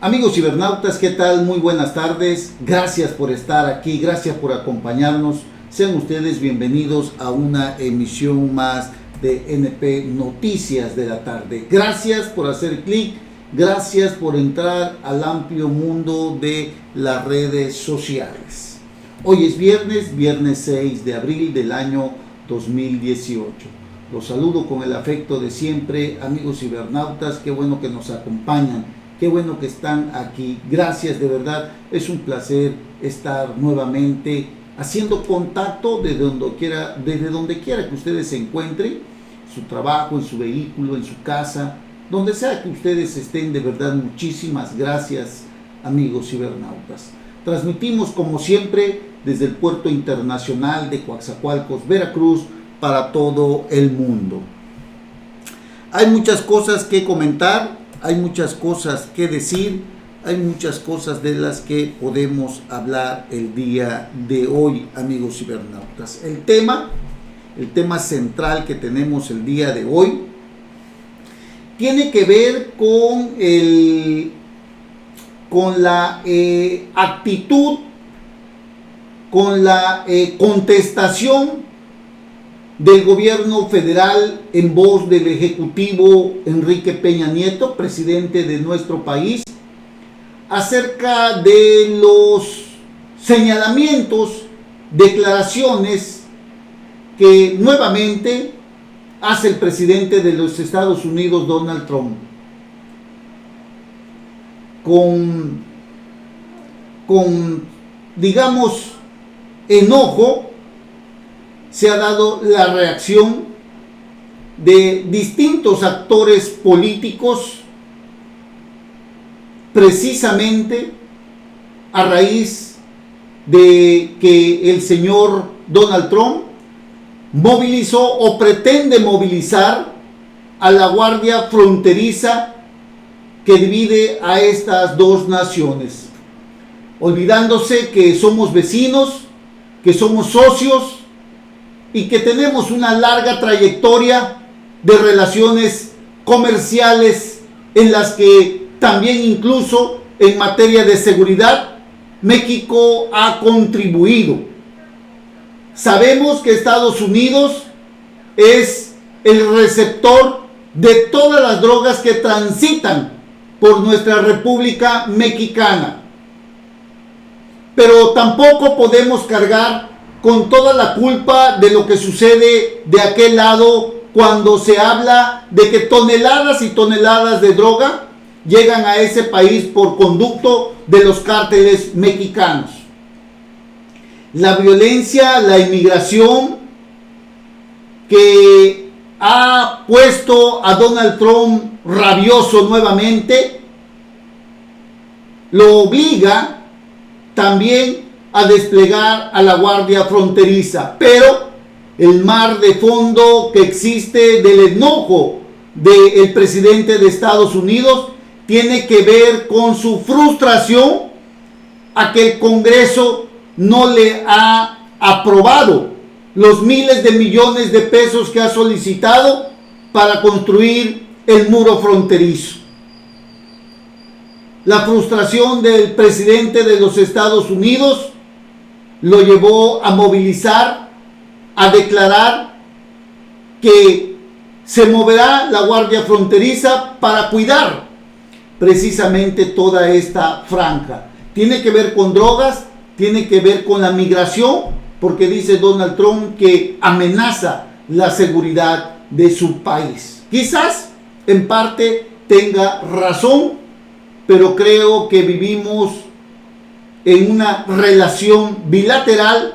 Amigos cibernautas, ¿qué tal? Muy buenas tardes. Gracias por estar aquí, gracias por acompañarnos. Sean ustedes bienvenidos a una emisión más de NP Noticias de la tarde. Gracias por hacer clic, gracias por entrar al amplio mundo de las redes sociales. Hoy es viernes 6 de abril del año 2018. Los saludo con el afecto de siempre, amigos cibernautas. Qué bueno que nos acompañan, qué bueno que están aquí. Gracias, de verdad, es un placer estar nuevamente haciendo contacto desde donde quiera que ustedes se encuentren, en su trabajo, en su vehículo, en su casa, donde sea que ustedes estén. De verdad, muchísimas gracias, amigos cibernautas. Transmitimos como siempre desde el Puerto Internacional de Coatzacoalcos, Veracruz, para todo el mundo. Hay muchas cosas que comentar, hay muchas cosas que decir, hay muchas cosas de las que podemos hablar el día de hoy, amigos cibernautas. El tema central que tenemos el día de hoy tiene que ver con la actitud, con la contestación del gobierno federal en voz del ejecutivo Enrique Peña Nieto, presidente de nuestro país, acerca de los señalamientos, declaraciones que nuevamente hace el presidente de los Estados Unidos, Donald Trump, con digamos, enojo. Se ha dado la reacción de distintos actores políticos precisamente a raíz de que el señor Donald Trump movilizó o pretende movilizar a la Guardia Fronteriza que divide a estas dos naciones, olvidándose que somos vecinos, que somos socios y que tenemos una larga trayectoria de relaciones comerciales en las que también, incluso en materia de seguridad, México ha contribuido. Sabemos que Estados Unidos es el receptor de todas las drogas que transitan por nuestra República Mexicana, pero tampoco podemos cargar con toda la culpa de lo que sucede de aquel lado cuando se habla de que toneladas y toneladas de droga llegan a ese país por conducto de los cárteles mexicanos. La violencia, la inmigración que ha puesto a Donald Trump rabioso nuevamente, lo obliga también a desplegar a la Guardia Fronteriza. Pero el mar de fondo que existe del enojo del presidente de Estados Unidos tiene que ver con su frustración a que el Congreso no le ha aprobado los miles de millones de pesos que ha solicitado para construir el muro fronterizo. La frustración del presidente de los Estados Unidos lo llevó a movilizar, a declarar que se moverá la Guardia Fronteriza para cuidar precisamente toda esta franja. Tiene que ver con drogas, tiene que ver con la migración, porque dice Donald Trump que amenaza la seguridad de su país. Quizás en parte tenga razón, pero creo que vivimos en una relación bilateral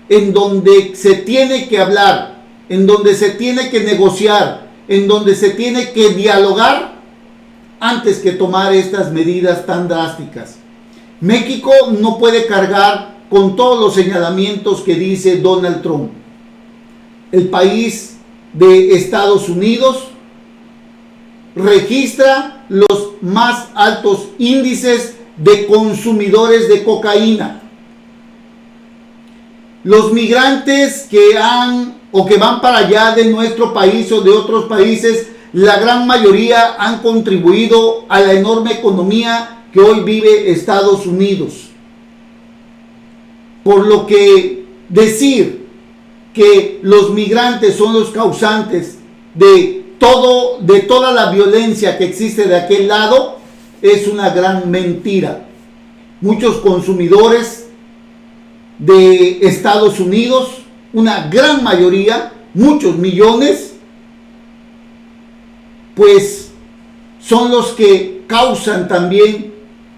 en donde se tiene que hablar, en donde se tiene que negociar, en donde se tiene que dialogar antes que tomar estas medidas tan drásticas. México no puede cargar con todos los señalamientos que dice Donald Trump. El país de Estados Unidos registra los más altos índices de consumidores de cocaína. Los migrantes que van para allá de nuestro país o de otros países, la gran mayoría han contribuido a la enorme economía que hoy vive Estados Unidos. Por lo que decir que los migrantes son los causantes de toda la violencia que existe de aquel lado es una gran mentira. Muchos consumidores de Estados Unidos, una gran mayoría, muchos millones, pues son los que causan también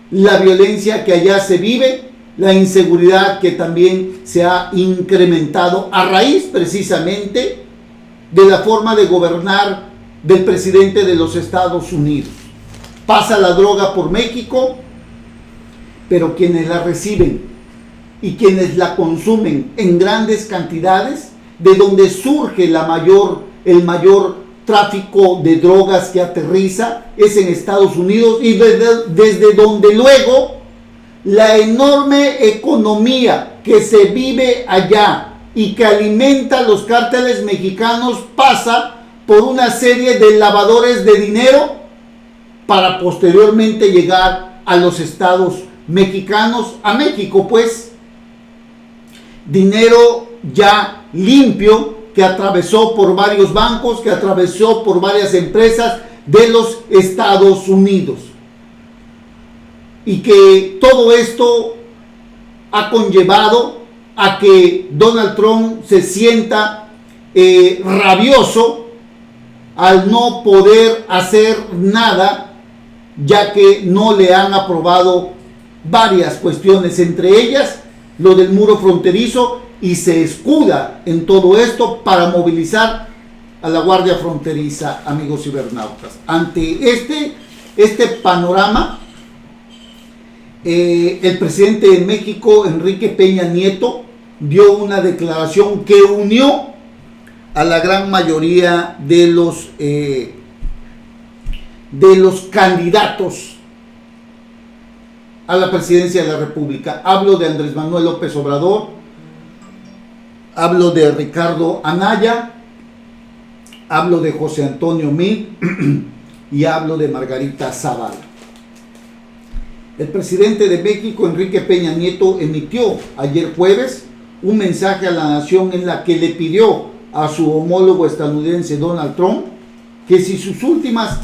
la violencia que allá se vive, la inseguridad que también se ha incrementado a raíz precisamente de la forma de gobernar del presidente de los Estados Unidos. Pasa la droga por México, pero quienes la reciben y quienes la consumen en grandes cantidades, de donde surge el mayor tráfico de drogas que aterriza, es en Estados Unidos, y desde donde luego la enorme economía que se vive allá y que alimenta los cárteles mexicanos pasa por una serie de lavadores de dinero para posteriormente llegar a los estados mexicanos, a México pues, dinero ya limpio que atravesó por varios bancos, que atravesó por varias empresas de los Estados Unidos. Y que todo esto ha conllevado a que Donald Trump se sienta rabioso al no poder hacer nada, ya que no le han aprobado varias cuestiones, entre ellas lo del muro fronterizo, y se escuda en todo esto para movilizar a la Guardia Fronteriza, amigos cibernautas. Ante este panorama, el presidente de México, Enrique Peña Nieto, dio una declaración que unió a la gran mayoría de los candidatos a la presidencia de la República. Hablo de Andrés Manuel López Obrador, hablo de Ricardo Anaya, hablo de José Antonio Meade y hablo de Margarita Zavala. El presidente de México, Enrique Peña Nieto, emitió ayer jueves un mensaje a la nación en la que le pidió a su homólogo estadounidense Donald Trump que si sus últimas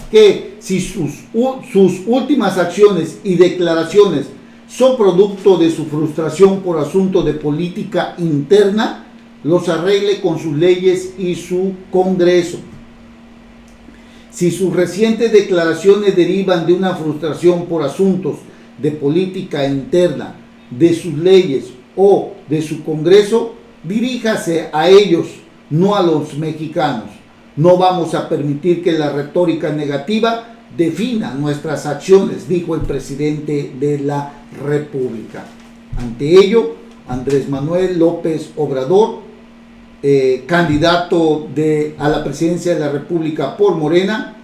acciones y declaraciones son producto de su frustración por asuntos de política interna, los arregle con sus leyes y su Congreso. Si sus recientes declaraciones derivan de una frustración por asuntos de política interna, de sus leyes o de su Congreso, diríjase a ellos, no a los mexicanos. No vamos a permitir que la retórica negativa defina nuestras acciones, dijo el presidente de la República. Ante ello, Andrés Manuel López Obrador, candidato a la presidencia de la República por Morena,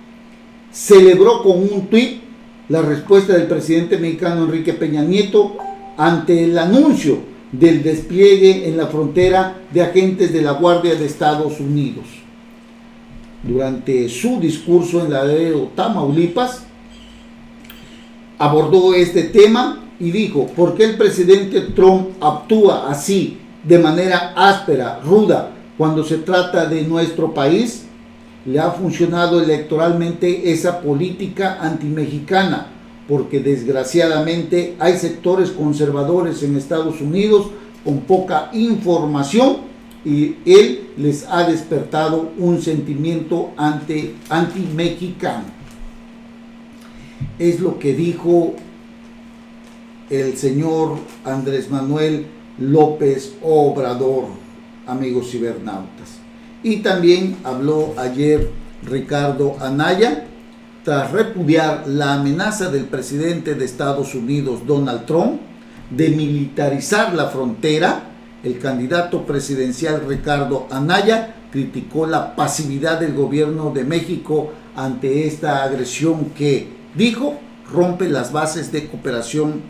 celebró con un tuit la respuesta del presidente mexicano Enrique Peña Nieto ante el anuncio del despliegue en la frontera de agentes de la Guardia de Estados Unidos. Durante su discurso en Laredo, Tamaulipas, abordó este tema y dijo: ¿por qué el presidente Trump actúa así, de manera áspera, ruda, cuando se trata de nuestro país? Le ha funcionado electoralmente esa política antimexicana, porque desgraciadamente hay sectores conservadores en Estados Unidos con poca información y él les ha despertado un sentimiento anti-mexicano. Es lo que dijo el señor Andrés Manuel López Obrador, amigos cibernautas. Y también habló ayer Ricardo Anaya, tras repudiar la amenaza del presidente de Estados Unidos, Donald Trump, de militarizar la frontera. El candidato presidencial Ricardo Anaya criticó la pasividad del gobierno de México ante esta agresión que, dijo, rompe las bases de cooperación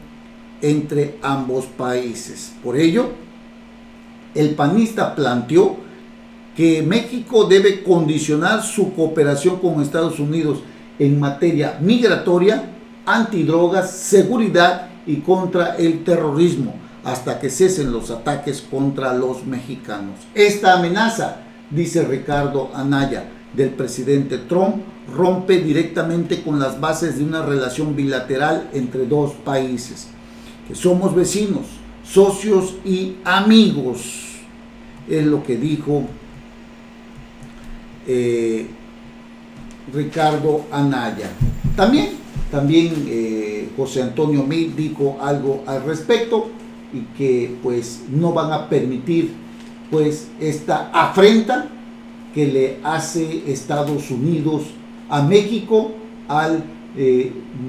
entre ambos países. Por ello, el panista planteó que México debe condicionar su cooperación con Estados Unidos en materia migratoria antidrogas, seguridad y contra el terrorismo, hasta que cesen los ataques contra los mexicanos. Esta amenaza, dice Ricardo Anaya, del presidente Trump, rompe directamente con las bases de una relación bilateral entre dos países, que somos vecinos, socios y amigos, es lo que dijo Ricardo Anaya. También José Antonio Meade dijo algo al respecto, y que pues no van a permitir pues esta afrenta que le hace Estados Unidos a México al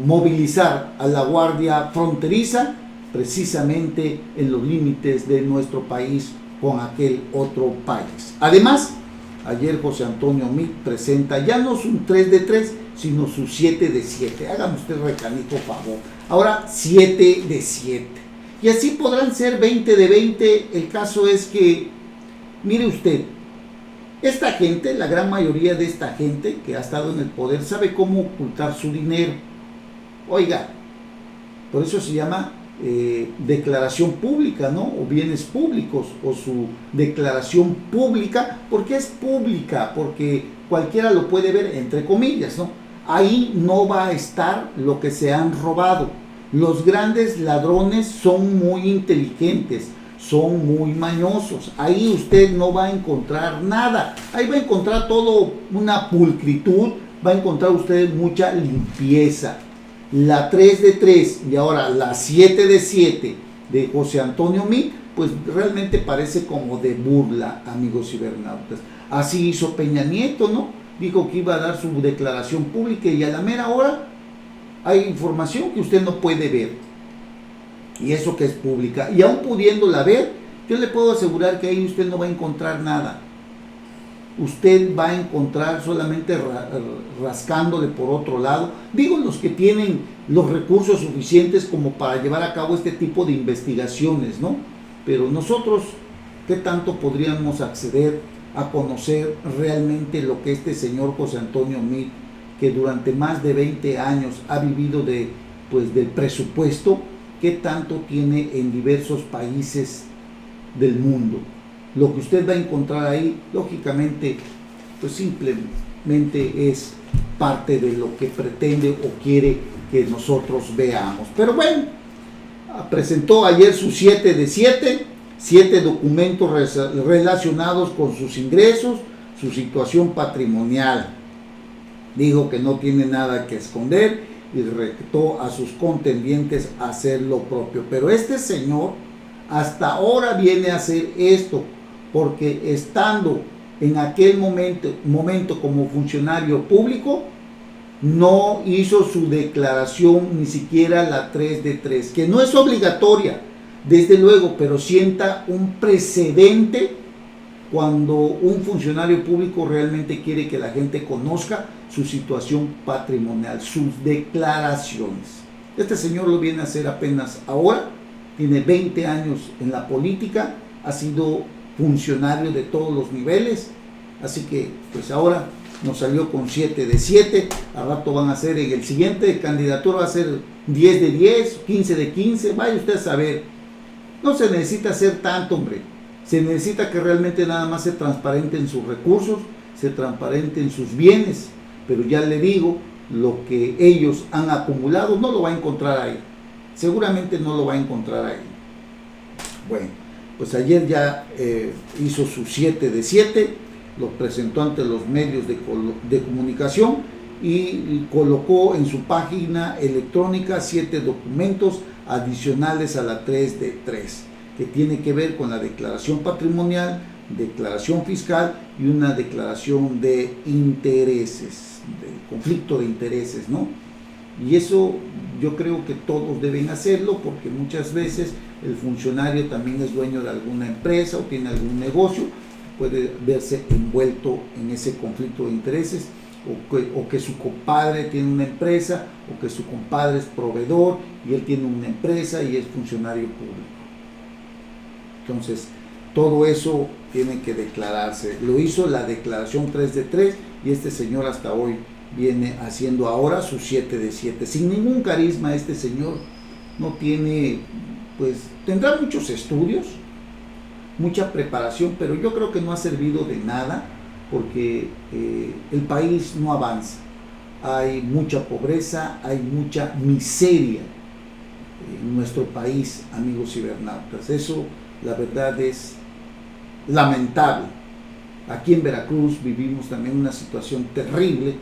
movilizar a la Guardia Fronteriza precisamente en los límites de nuestro país con aquel otro país. Además, ayer José Antonio Meade presenta ya no su 3 de 3, sino su 7 de 7. Hágame usted recanico favor. Ahora 7 de 7. Y así podrán ser 20 de 20. El caso es que, mire usted, esta gente, la gran mayoría de esta gente que ha estado en el poder, sabe cómo ocultar su dinero. Oiga, por eso se llama declaración pública, ¿no? O bienes públicos, o su declaración pública. ¿Por qué es pública? Porque cualquiera lo puede ver, entre comillas, ¿no? Ahí no va a estar lo que se han robado. Los grandes ladrones son muy inteligentes, son muy mañosos. Ahí usted no va a encontrar nada. Ahí va a encontrar todo una pulcritud, va a encontrar usted mucha limpieza. La 3 de 3 y ahora la 7 de 7 de José Antonio Meade, pues realmente parece como de burla, amigos cibernautas. Así hizo Peña Nieto, ¿no? Dijo que iba a dar su declaración pública y a la mera hora hay información que usted no puede ver. Y eso que es pública. Y aún pudiéndola ver, yo le puedo asegurar que ahí usted no va a encontrar nada. Usted va a encontrar solamente rascándole por otro lado. Digo, los que tienen los recursos suficientes como para llevar a cabo este tipo de investigaciones, ¿no? Pero nosotros, ¿qué tanto podríamos acceder a conocer realmente lo que este señor José Antonio Meade, que durante más de 20 años ha vivido del presupuesto, qué tanto tiene en diversos países del mundo? Lo que usted va a encontrar ahí, lógicamente, pues simplemente es parte de lo que pretende o quiere que nosotros veamos. Pero bueno, presentó ayer su 7 de 7 documentos relacionados con sus ingresos, su situación patrimonial. Dijo que no tiene nada que esconder y retó a sus contendientes a hacer lo propio. Pero este señor hasta ahora viene a hacer esto, porque estando en aquel momento como funcionario público, no hizo su declaración, ni siquiera la 3 de 3, que no es obligatoria, desde luego, pero sienta un precedente cuando un funcionario público realmente quiere que la gente conozca su situación patrimonial, sus declaraciones. Este señor lo viene a hacer apenas ahora, tiene 20 años en la política, ha sido funcionario de todos los niveles, así que pues ahora nos salió con 7 de 7, al rato van a ser en el siguiente candidatura, va a ser 10 de 10, 15 de 15, vaya usted a saber. No se necesita hacer tanto, hombre. Se necesita que realmente nada más se transparente en sus recursos, se transparente en sus bienes. Pero ya le digo, lo que ellos han acumulado no lo va a encontrar ahí. Seguramente no lo va a encontrar ahí. Bueno, pues ayer ya hizo su 7 de 7, lo presentó ante los medios de comunicación y colocó en su página electrónica 7 documentos adicionales a la 3 de 3, que tiene que ver con la declaración patrimonial, declaración fiscal y una declaración de intereses, de conflicto de intereses, ¿no? Y eso yo creo que todos deben hacerlo, porque muchas veces el funcionario también es dueño de alguna empresa o tiene algún negocio, puede verse envuelto en ese conflicto de intereses, o que su compadre tiene una empresa, o que su compadre es proveedor y él tiene una empresa y es funcionario público. Entonces, todo eso tiene que declararse. Lo hizo la declaración 3 de 3 y este señor hasta hoy viene haciendo ahora sus 7 de 7. Sin ningún carisma este señor, no tiene, pues tendrá muchos estudios, mucha preparación, pero yo creo que no ha servido de nada porque el país no avanza. Hay mucha pobreza, hay mucha miseria en nuestro país, amigos cibernautas. Eso, la verdad, es lamentable. Aquí en Veracruz vivimos también una situación terrible.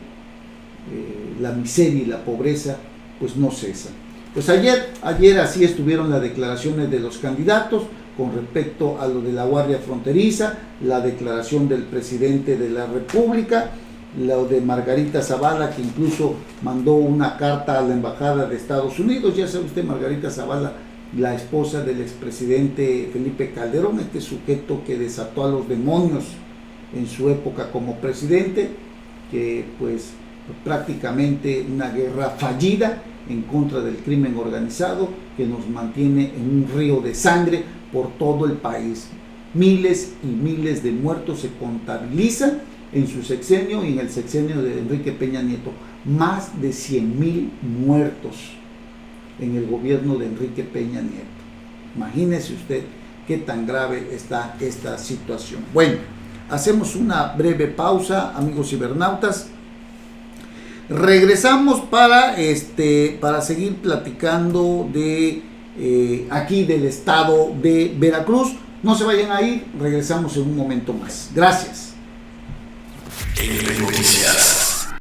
La miseria y la pobreza pues no cesan. Pues ayer así estuvieron las declaraciones de los candidatos con respecto a lo de la Guardia Fronteriza, la declaración del presidente de la República, lo de Margarita Zavala, que incluso mandó una carta a la Embajada de Estados Unidos. Ya sabe usted, Margarita Zavala, la esposa del expresidente Felipe Calderón, este sujeto que desató a los demonios en su época como presidente, que pues prácticamente una guerra fallida en contra del crimen organizado que nos mantiene en un río de sangre por todo el país. Miles y miles de muertos se contabilizan en su sexenio y en el sexenio de Enrique Peña Nieto. Más de 100,000 muertos en el gobierno de Enrique Peña Nieto. Imagínese usted qué tan grave está esta situación. Bueno, hacemos una breve pausa, amigos cibernautas. Regresamos para seguir platicando de aquí del estado de Veracruz. No se vayan a ir, regresamos en un momento más. Gracias.